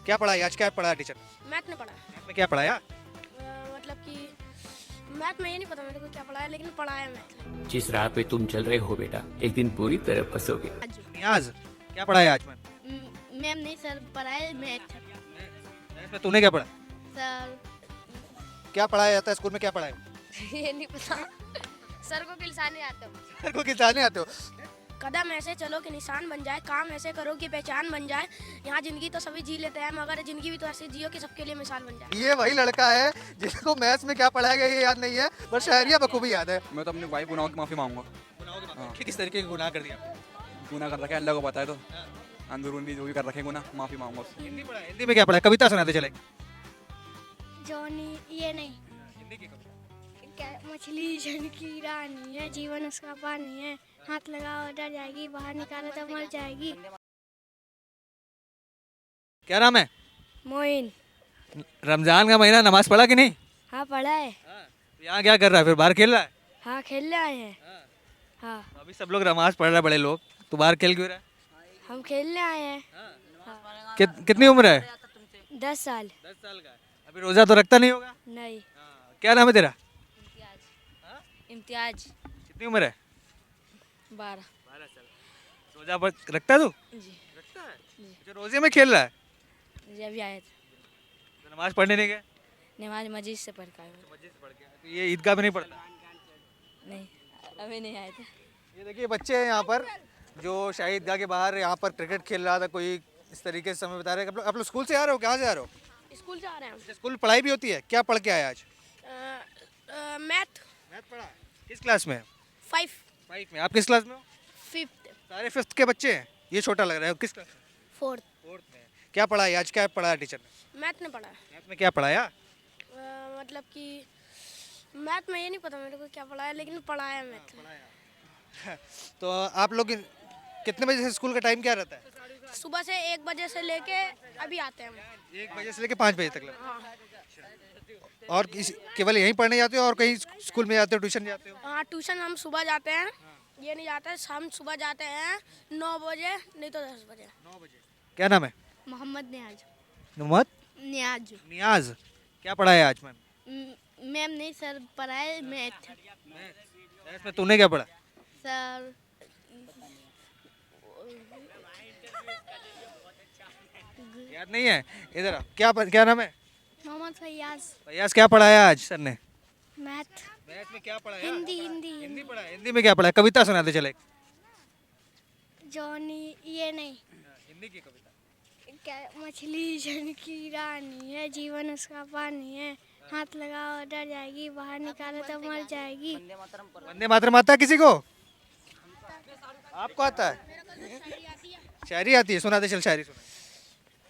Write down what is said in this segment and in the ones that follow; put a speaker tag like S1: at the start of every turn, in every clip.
S1: क्या पढ़ाई आज, क्या पढ़ाया टीचर?
S2: मैथ ने पढ़ा।
S1: मैथ में क्या पढ़ाया?
S2: मतलब कि मैथ में ये नहीं पता मेरे को क्या पढ़ाया, लेकिन पढ़ाया मैथ।
S3: जिस राह पे तुम चल रहे हो बेटा, एक दिन पूरी तरह फंसोगे।
S1: नियाज, क्या पढ़ाया आज मैम?
S2: मैम नहीं सर, पढ़ाया मैथ।
S1: मैथ में तूने क्या पढ़ा?
S2: सर
S1: क्या पढ़ाया जाता है स्कूल में, क्या पढ़ाया?
S2: ये नहीं पता। सर को किलसाने आता हूँ।
S1: सर को खिंचाने आते हो?
S2: कदम ऐसे चलो कि निशान बन जाए, काम ऐसे करो कि पहचान बन जाए। यहाँ जिंदगी तो सभी जी लेते हैं, मगर जिंदगी भी तो ऐसे जियो कि सबके लिए मिसाल बन जाए।
S1: ये वही लड़का है जिसको मैथ्स में क्या पढ़ाया गया ये याद नहीं है, पर शायरिया बखूबी याद है।
S4: मैं तो अपनी वाइफ गुनाहों की माफ़ी मांगूंगा।
S1: हाँ। किस तरीके के गुनाह कर दिया?
S4: गुनाह कर रखे हैं, अल्लाह को पता है। तो अंदरूनी जो भी कर रखे हैं गुनाह, माफ़ी मांगूंगा उससे।
S1: हिंदी पढ़ा, हिंदी में क्या पढ़ा? कविता सुनाते चले।
S2: जॉनी ये नहीं,
S1: हिंदी की कविता।
S2: क्या मछली जन की रानी है, जीवन उसका पानी है, हाथ लगाओ डर जाएगी, बाहर निकालो तो मर जाएगी।
S1: क्या नाम है?
S2: मोइन।
S1: रमजान का महीना, नमाज पढ़ा कि नहीं?
S2: हाँ पढ़ा है।
S1: यहाँ क्या कर रहा है फिर, बाहर खेल रहा है?
S2: हाँ खेलने आए हैं। हाँ
S1: अभी सब लोग नमाज पढ़ रहे हैं बड़े लोग, तो बाहर खेल क्यों रहा है?
S2: हम खेलने आए हैं।
S1: कितनी उम्र है?
S2: 10 साल।
S1: 10 साल का। अभी रोजा तो रखता नहीं होगा?
S2: नहीं।
S1: क्या नाम है तेरा?
S2: इम्तियाज।
S1: कितनी उम्र है?
S2: 12।
S1: 12 साल। रोजा पर रखता है तू?
S2: जी
S1: रखता है। अच्छा, रोजे में खेल रहा है?
S2: जी अभी आए थे,
S1: तो नमाज पढ़ने नहीं गया?
S2: नमाज मस्जिद से पढ़ कर आए।
S1: मस्जिद से पढ़ के आया। तो ये ईदगाह में नहीं पढ़ता?
S2: नहीं अभी नहीं आए थे।
S1: ये देखिए बच्चे हैं यहाँ पर जो शाही ईदगाह के बाहर यहाँ पर क्रिकेट खेल रहा था, कोई इस तरीके से समय बता रहे हैं। आप लोग स्कूल से आ रहे हो, कहाँ से आ रहे हो?
S2: स्कूल से आ रहे हैं
S1: अच्छा, स्कूल पढ़ाई भी होती है, क्या पढ़ के आए आज?
S2: हम। मैथ
S1: मैथ पढ़ा। किस क्लास में?
S2: 5
S1: 5 में। आप किस क्लास में हो?
S2: 5th
S1: सारे 5th के बच्चे हैं। ये छोटा लग रहा है। किस क्लास में?
S2: 4th।
S1: 4th में। क्या पढ़ा है आज, क्या पढ़ाया टीचर ने?
S2: मैथ ने पढ़ा।
S1: मैथ में क्या पढ़ाया?
S2: मतलब कि मैथ में ये नहीं पता मेरे को क्या पढ़ाया, लेकिन पढ़ाया मैथ।
S1: तो आप लोग कितने बजे से स्कूल का टाइम क्या रहता है?
S2: सुबह से 1 बजे से लेके अभी आते हैं हम।
S1: 1 बजे से लेके 5 बजे तक लगता
S2: हाँ
S1: है। और केवल यहीं पढ़ने जाते हो और कहीं स्कूल में जाते हो, ट्यूशन जाते हो?
S2: हाँ ट्यूशन हम सुबह जाते हैं। ये नहीं जाते, हम सुबह जाते हैं 9 बजे, नहीं तो 10 बजे।
S1: 9 बजे। क्या नाम है?
S2: मोहम्मद नियाज।
S1: मोहम्मद
S2: नियाज।
S1: नियाज। क्या पढ़ाया आज मैम?
S2: मैम नहीं सर, पढ़ाए मैथ।
S1: मैथ में तूने क्या पढ़ा?
S2: सर
S1: याद नहीं है? इधर आ। क्या नाम है?
S2: मोहम्मद फैयाज।
S1: फैयाज। क्या पढ़ाया आज सर ने?
S2: मैथ।
S1: मैथ में क्या पढ़ाया?
S2: हिंदी हिंदी
S1: हिंदी पढ़ा। हिंदी में क्या पढ़ा? कविता सुनाते चले।
S2: जॉनी ये नहीं,
S1: हिंदी की कविता।
S2: क्या मछली जन की रानी है, जीवन उसका पानी है, हाथ लगाओ डर जाएगी, बाहर निकालो तो मर जाएगी।
S1: वंदे मातरम आता है किसी को? आपको आता है? शायरी आती है? सुनाते चल शायरी सुना।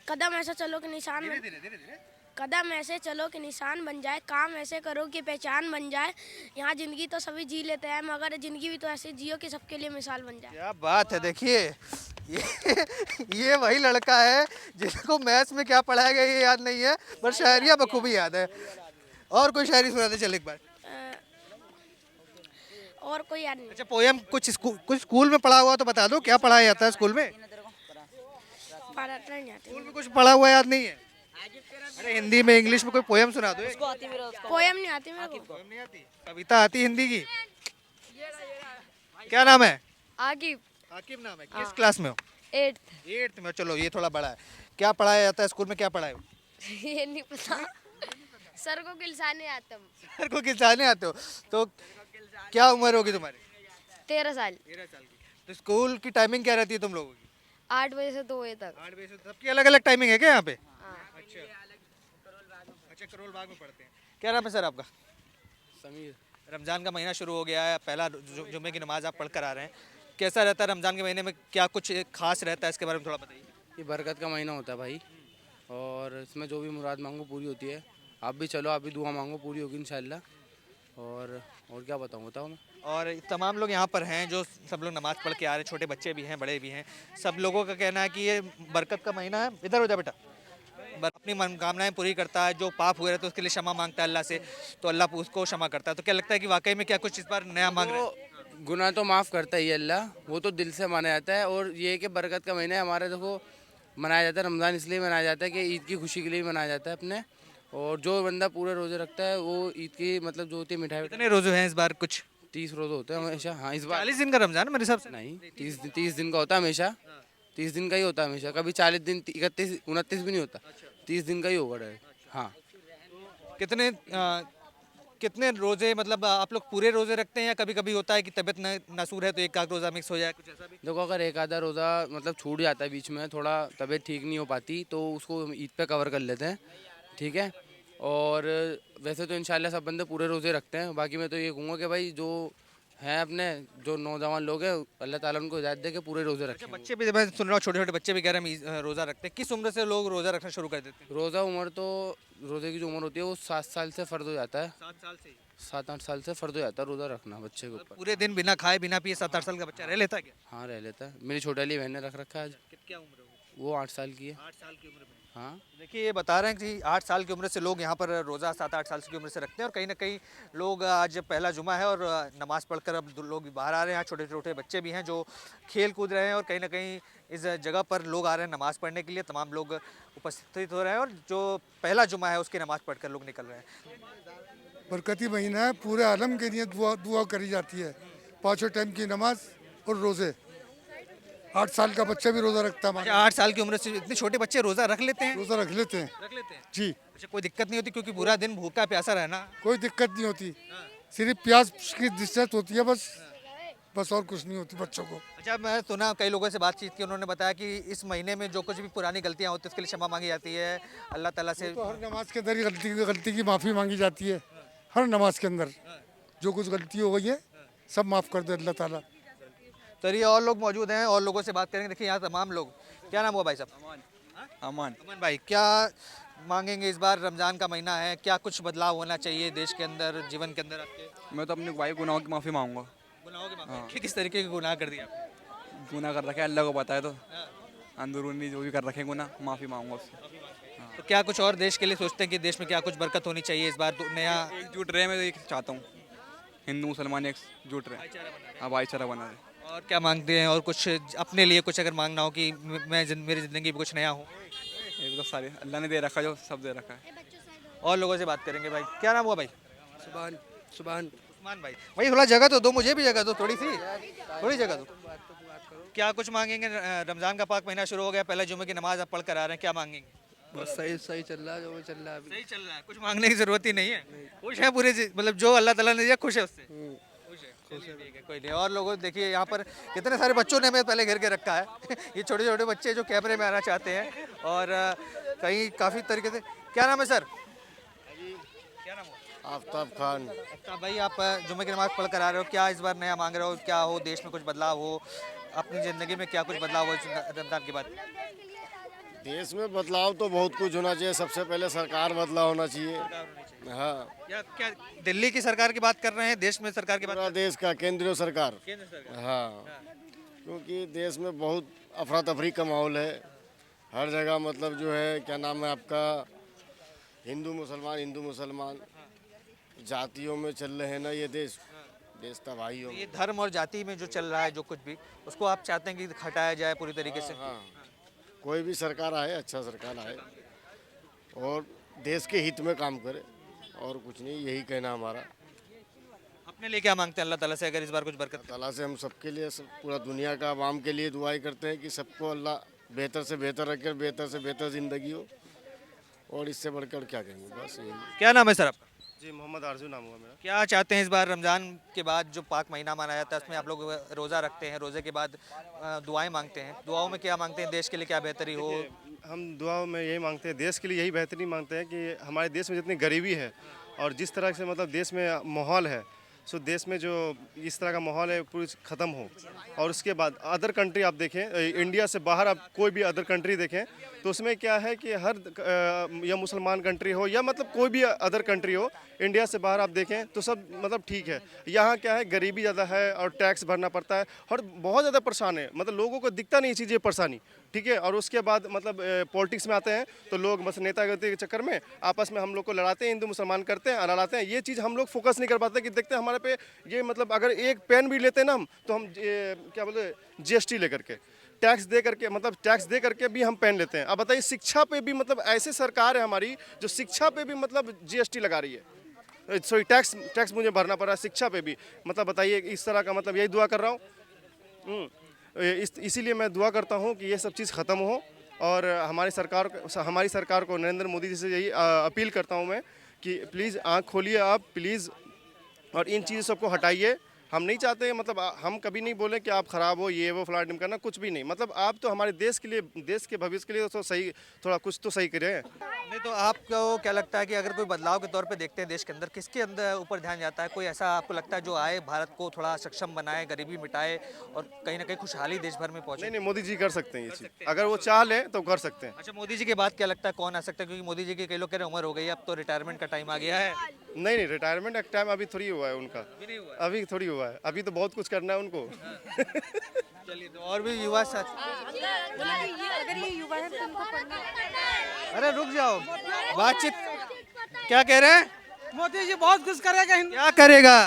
S2: कदम ऐसे चलो कि निशान बन,
S1: धीरे धीरे धीरे।
S2: कदम ऐसे चलो कि निशान बन जाए, काम ऐसे करो कि पहचान बन जाए। यहाँ जिंदगी तो सभी जी लेते हैं, मगर जिंदगी भी तो ऐसे जियो कि सबके लिए मिसाल बन जाए।
S1: क्या बात है। देखिए ये वही लड़का है जिसको मैथ्स में क्या पढ़ाया गया ये याद नहीं है, पर शायरिया बखूबी याद है। और कोई शायरी सुनाते चल एक बार।
S2: और कोई याद नहीं।
S1: अच्छा, पोयम कुछ स्कूल में पढ़ा हुआ तो बता दो, क्या पढ़ाया जाता है स्कूल में?
S2: पढ़ाते नहीं आते।
S1: स्कूल में कुछ पढ़ा हुआ याद नहीं है? अरे हिंदी में, इंग्लिश में कोई पोयम सुना दो।
S2: पोयम नहीं आती मेरे को।
S1: पोयम नहीं आती? कविता आती हिंदी की? क्या नाम है?
S2: आकिब।
S1: आकिब नाम है। किस क्लास में हो?
S2: 8th।
S1: 8th में। चलो ये थोड़ा बड़ा है। क्या पढ़ाया जाता है स्कूल में, क्या पढ़ाए हो?
S2: ये नहीं पता। सर को किलसाने आता हूँ।
S1: सर को खिंचाने आते हो? तो क्या उम्र होगी तुम्हारी?
S2: 13 साल।
S1: 13 साल की। तो स्कूल की टाइमिंग क्या रहती है तुम लोगों की?
S2: 8 बजे से 2 बजे तक।
S1: 8 बजे से। सबकी अलग अलग टाइमिंग है क्या यहाँ पे? अच्छा अच्छा, करोल बाग में पढ़ते हैं। क्या नाम है सर आपका?
S4: समीर।
S1: रमज़ान का महीना शुरू हो गया है, पहला जुम्मे की नमाज आप पढ़ कर आ रहे हैं। कैसा रहता है रमज़ान के महीने में, क्या कुछ खास रहता है, इसके बारे में थोड़ा बताइए।
S5: ये बरकत का महीना होता है भाई, और इसमें जो भी मुराद मांगो पूरी होती है। आप भी चलो, आप भी दुआ मांगो, पूरी होगी इंशाल्लाह। और क्या बताऊँ मैं। और
S1: तमाम लोग यहाँ पर हैं जो सब लोग नमाज़ पढ़ के आ रहे हैं, छोटे बच्चे भी हैं, बड़े भी हैं। सब लोगों का कहना है कि ये बरकत का महीना है। इधर हो जा बेटा। अपनी मनोकामनाएं पूरी करता है, जो पाप हुए रहते हैं उसके लिए क्षमा मांगता है अल्लाह से, तो अल्लाह उसको क्षमा करता है। तो क्या लगता है कि वाकई में क्या कुछ इस बार नया मांग रहे हैं?
S5: गुनाह तो माफ़ करता ही है अल्लाह, वो तो दिल से माना जाता है। और ये है कि बरकत का महीना है हमारे, देखो मनाया जाता है। रमज़ान इसलिए मनाया जाता है कि ईद की खुशी के लिए मनाया जाता है अपने। और जो बंदा पूरे रोज़े रखता है वो ईद की मतलब जो होती है मिठाई
S1: कितने रोजे हैं इस बार? कुछ
S5: 30 रोज़े होते हैं हमेशा। हाँ इस बार
S1: 40 दिन का रमजान है मेरे हिसाब से।
S5: नहीं, 30 दिन का होता है हमेशा। 30 दिन का ही होता है हमेशा, कभी 40 दिन 31 29 भी नहीं होता। 30 दिन का ही होगा डायरेक्ट। हाँ
S1: कितने कितने रोजे मतलब आप लोग पूरे रोजे रखते हैं या कभी कभी होता है कि तबीयत नसूर है तो एक आध रोजा मिक्स हो जाए, कुछ ऐसा भी?
S5: देखो, अगर एक आधा रोज़ा मतलब छूट जाता है बीच में, थोड़ा तबीयत ठीक नहीं हो पाती, तो उसको हम ईद पे कवर कर लेते हैं। ठीक है। और वैसे तो इंशाल्लाह सब बंदे पूरे रोज़े रखते हैं। बाकी मैं तो ये कहूँगा कि भाई जो हैं अपने जो नौजवान लोग हैं, अल्लाह ताला उनको हिदायत दे के पूरे रोज़े रखें।
S1: बच्चे भी, मैं सुन रहा हूँ छोटे छोटे बच्चे भी कह रहे हैं हम रोजा रखते हैं। किस उम्र से लोग रोजा रखना शुरू कर देते हैं?
S5: रोज़ा उम्र तो रोज़े की जो उम्र होती है वो 7 साल से फ़र्ज हो जाता है।
S1: 7 साल से ही?
S5: 7-8 साल से फ़र्ज हो जाता है रोज़ा रखना बच्चे के ऊपर।
S1: पूरे दिन बिना खाए बिना पिए 7-8 साल का बच्चा रह लेता है क्या?
S5: हाँ रह लेता है। मेरी छोटी वाली बहन ने रख रखा है आज।
S1: क्या उम्र होगी?
S5: वो 8 साल की है।
S1: 8 साल की उम्र में।
S5: हाँ
S1: देखिए ये बता रहे हैं कि 8 साल की उम्र से लोग यहाँ पर रोज़ा 7-8 साल की उम्र से रखते हैं। और कहीं ना कहीं लोग आज पहला जुमा है और नमाज़ पढ़कर अब लोग बाहर आ रहे हैं। यहाँ छोटे छोटे बच्चे भी हैं जो खेल कूद रहे हैं और कहीं ना कहीं इस जगह पर लोग आ रहे हैं नमाज़ पढ़ने के लिए। तमाम लोग उपस्थित हो रहे हैं और जो पहला जुमा है उसकी नमाज़ पढ़कर लोग निकल रहे हैं।
S6: बरकती महीना है, पूरे आलम के लिए दुआ करी जाती है। 5 टाइम की नमाज और रोज़े। 8 साल का बच्चा भी रोज़ा रखता है।
S1: 8 साल की उम्र से इतने छोटे बच्चे रोज़ा रख लेते हैं?
S6: रोज़ा रख लेते हैं
S1: रख लेते हैं।
S6: जी।
S1: अच्छा, कोई दिक्कत नहीं होती क्योंकि पूरा दिन भूखा प्यासा रहना?
S6: कोई दिक्कत नहीं होती, सिर्फ प्यास की दिक्कत होती है बस और कुछ नहीं होती बच्चों को।
S1: अच्छा, मैं सुना कई लोगों से बातचीत की, उन्होंने बताया कि इस महीने में जो कुछ भी पुरानी गलतियाँ होती है उसके लिए क्षमा मांगी जाती है अल्लाह ताला से।
S6: तो हर नमाज के अंदर ही गलती की माफ़ी मांगी जाती है। हर नमाज के अंदर जो कुछ गलती हो गई है सब माफ़ कर दे अल्लाह ताला।
S1: तो ये और लोग मौजूद हैं और लोगों से बात करेंगे। देखिए यहाँ तमाम लोग, क्या नाम हुआ भाई साहब?
S4: अमान।
S1: अमन भाई, क्या मांगेंगे? इस बार रमज़ान का महीना है, क्या कुछ बदलाव होना चाहिए देश के अंदर, जीवन के अंदर आपके?
S4: मैं तो अपने भाई गुनाहों की माफ़ी मांगूंगा।
S1: गुनाहों के मामले में किस तरीके के गुनाह कर दिया आपने?
S4: गुनाह कर रखे अल्लाह को पता है, तो अंदरूनी जो भी कर रखे गुनाह माफ़ी मांगूंगा उससे।
S1: तो क्या कुछ और देश के लिए सोचते हैं कि देश में क्या कुछ बरकत होनी चाहिए इस बार? तो नया
S4: एकजुट रहे, मैं तो ये चाहता हूँ हिंदू मुसलमान एकजुट रहे, अब भाईचारा बना रहे।
S1: और क्या मांगते हैं? और कुछ अपने लिए कुछ अगर मांगना हो कि मेरी ज़िंदगी में कुछ नया हो?
S4: एक तो सारे अल्लाह ने दे रखा जो सब दे रखा है।
S1: और लोगों से बात करेंगे। भाई क्या नाम हुआ भाई?
S5: सुभान सुभान
S1: उस्मान भाई। भाई थोड़ा जगह तो दो, मुझे भी जगह दो, थोड़ी जगह दो। क्या कुछ मांगेंगे? रमज़ान का पाक महीना शुरू हो गया, पहले जुमे की नमाज आप पढ़ कर आ रहे हैं, क्या मांगेंगे?
S5: बस सही चल रहा है जो चल रहा है अभी।
S1: सही चल रहा है, कुछ मांगने की जरूरत ही नहीं है। खुश है पूरे मतलब जो अल्लाह ताला ने दिया, खुश है उससे? खुश है, चलिए ठीक है, कोई नहीं। और लोगों देखिए यहाँ पर कितने सारे बच्चों ने हमें पहले घेर के रखा है ये छोटे छोटे बच्चे जो कैमरे में आना चाहते हैं और कहीं काफ़ी तरीके से। क्या नाम है सर? क्या नाम हुआ?
S7: आफ्ताब खान।
S1: अच्छा भाई, आप जुमे की नमाज पढ़ कर आ रहे हो, क्या इस बार नया मांग रहे हो? क्या हो देश में कुछ बदलाव हो, अपनी ज़िंदगी में क्या कुछ बदलाव हो इस रमज़ान के बाद?
S7: देश में बदलाव तो बहुत कुछ होना चाहिए। सबसे पहले सरकार बदलाव होना चाहिए। हाँ,
S1: क्या दिल्ली की सरकार की बात कर रहे हैं, देश में सरकार की बात?
S7: पूरा देश का केंद्रीय सरकार।
S1: केंद्र सरकार।
S7: हाँ, क्योंकि देश में बहुत अफरा तफरी का माहौल है हर जगह। मतलब जो है क्या नाम है आपका, हिंदू मुसलमान जातियों में चल रहे हैं ना ये देश तबाहियों में।
S1: ये धर्म और जाति में जो चल रहा है जो कुछ भी, उसको आप चाहते हैं कि हटाया जाए पूरी तरीके से?
S7: हाँ, कोई भी सरकार आए, अच्छा सरकार आए और देश के हित में काम करे, और कुछ नहीं, यही कहना हमारा।
S1: अपने लिए क्या मांगते हैं अल्लाह ताला से अगर इस बार कुछ बरकत?
S7: ताला से हम सबके लिए, पूरा दुनिया का आवाम के लिए दुआई करते हैं कि सबको अल्लाह बेहतर से बेहतर रखे, बेहतर से बेहतर ज़िंदगी हो, और इससे बढ़कर क्या कहेंगे, बस यही।
S1: क्या नाम है सर आपका?
S8: जी, मोहम्मद आरजू नाम हुआ मेरा।
S1: क्या चाहते हैं इस बार रमज़ान के बाद जो पाक महीना मनाया जाता है उसमें आप लोग रोज़ा रखते हैं, रोज़े के बाद दुआएं मांगते हैं, दुआओं में क्या मांगते हैं? देश के लिए क्या बेहतरी हो?
S8: हम दुआओं में यही मांगते हैं, देश के लिए यही बेहतरी मांगते हैं कि हमारे देश में जितनी गरीबी है और जिस तरह से मतलब देश में माहौल है, सो देश में जो इस तरह का माहौल है पूरी ख़त्म हो। और उसके बाद अदर कंट्री आप देखें, इंडिया से बाहर आप कोई भी अदर कंट्री देखें तो उसमें क्या है कि हर या मुसलमान कंट्री हो या मतलब कोई भी अदर कंट्री हो, इंडिया से बाहर आप देखें तो सब मतलब ठीक है। यहाँ क्या है, गरीबी ज़्यादा है और टैक्स भरना पड़ता है और बहुत ज़्यादा परेशान है, मतलब लोगों को दिखता नहीं चीज़ें परेशानी, ठीक है। और उसके बाद मतलब पॉलिटिक्स में आते हैं तो लोग बस नेतागिरी के चक्कर में आपस में हम लोग को लड़ाते हैं, हिंदू मुसलमान करते हैं, लड़ाते हैं। ये चीज़ हम लोग फोकस नहीं कर पाते कि देखते हैं हमारे पे ये मतलब अगर एक पेन भी लेते हैं ना हम, तो हम क्या बोलते GST लेकर के टैक्स दे करके मतलब टैक्स दे करके भी हम पहन लेते हैं। अब बताइए शिक्षा पे भी मतलब ऐसे सरकार है हमारी जो शिक्षा पे भी मतलब जीएसटी लगा रही है, सॉरी टैक्स मुझे भरना पड़ रहा है शिक्षा पे भी। मतलब बताइए इस तरह का, मतलब यही दुआ कर रहा हूँ। इसीलिए मैं दुआ करता हूँ कि ये सब चीज़ ख़त्म हो और हमारी सरकार को नरेंद्र मोदी जी से यही अपील करता हूँ मैं कि प्लीज़ आँख खोलिए आप प्लीज़, और इन चीज़ों सबको हटाइए। हम नहीं चाहते, मतलब हम कभी नहीं बोले कि आप ख़राब हो, ये वो फलाना ढिमकाना, कुछ भी नहीं। मतलब आप तो हमारे देश के लिए, देश के भविष्य के लिए तो सही, थोड़ा कुछ तो सही करें।
S1: नहीं तो आपको क्या लगता है कि अगर कोई बदलाव के तौर पे देखते हैं देश के अंदर, किसके अंदर ऊपर ध्यान जाता है? कोई ऐसा आपको लगता है जो आए, भारत को थोड़ा सक्षम बनाए, गरीबी मिटाए और कहीं ना कहीं खुशहाली देश भर में पहुंचे?
S8: नहीं, मोदी जी कर सकते हैं ये चीज़, अगर वो चाह लें तो कर सकते हैं।
S1: अच्छा, मोदी जी के बाद क्या लगता है कौन आ सकता है? क्योंकि मोदी जी की कई लोग कह रहे हैं उम्र हो गई है, अब तो रिटायरमेंट का टाइम आ गया है।
S8: नहीं, रिटायरमेंट का टाइम अभी थोड़ी हुआ है उनका, अभी थोड़ी हुआ है, अभी तो बहुत कुछ करना है उनको।
S1: चलिए, तो और भी युवा साथ,
S9: अगर ये युवा है तो इनको पढ़ना है।
S1: अरे रुक जाओ, बातचीत क्या कह रहे हैं?
S10: मोदी जी बहुत कुछ करेगा।
S1: क्या करेगा?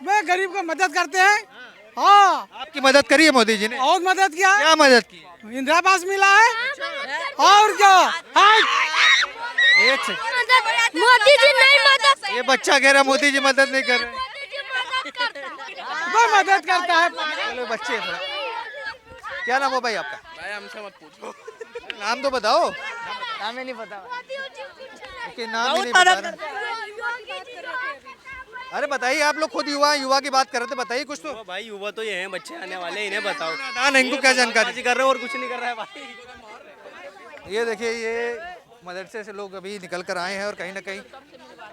S10: मैं गरीब को मदद करते हैं। हाँ,
S1: आपकी मदद करी है मोदी जी ने?
S10: बहुत मदद किया है।
S1: क्या मदद की?
S10: इंदिरा आवास मिला है और क्या।
S1: एक से
S2: मोदी जी नहीं मदद,
S1: ये बच्चा कह रहा मोदी जी मदद नहीं कर रहे।
S10: वो मदद करता है।
S1: चलो बच्चे थोड़ा, क्या नाम हो भाई आपका?
S5: भाई हमसे मत पूछो।
S1: नाम तो बताओ।
S10: नाम ही नहीं पता।
S1: कि नाम ही नहीं बता रहे। अरे बताइए, आप लोग खुद युवा की बात कर रहे थे, बताइए कुछ तो।
S11: भाई युवा तो ये हैं, बच्चे आने वाले, इन्हें बताओ।
S1: ना इनको क्या जानकारी
S11: कर रहे हो और कुछ नहीं कर रहा है भाई।
S1: ये देखिए, ये मदरसे से लोग अभी निकल कर आए हैं और कहीं ना कहीं,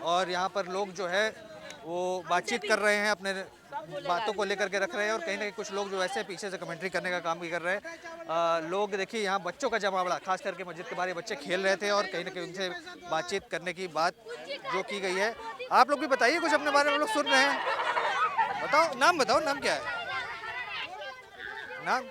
S1: और यहाँ पर लोग जो है वो बातचीत कर रहे हैं, अपने बातों को लेकर के रख रहे हैं, और कहीं ना कहीं कुछ लोग जो ऐसे पीछे से कमेंट्री करने का काम भी कर रहे हैं। लोग देखिए यहाँ बच्चों का जमावड़ा, खास करके मस्जिद के बाहर बच्चे खेल रहे थे और कहीं ना कहीं उनसे बातचीत करने की बात जो की गई है। आप लोग भी बताइए कुछ अपने बारे में, लोग सुन रहे हैं। बताओ, नाम बताओ, नाम क्या है? नाम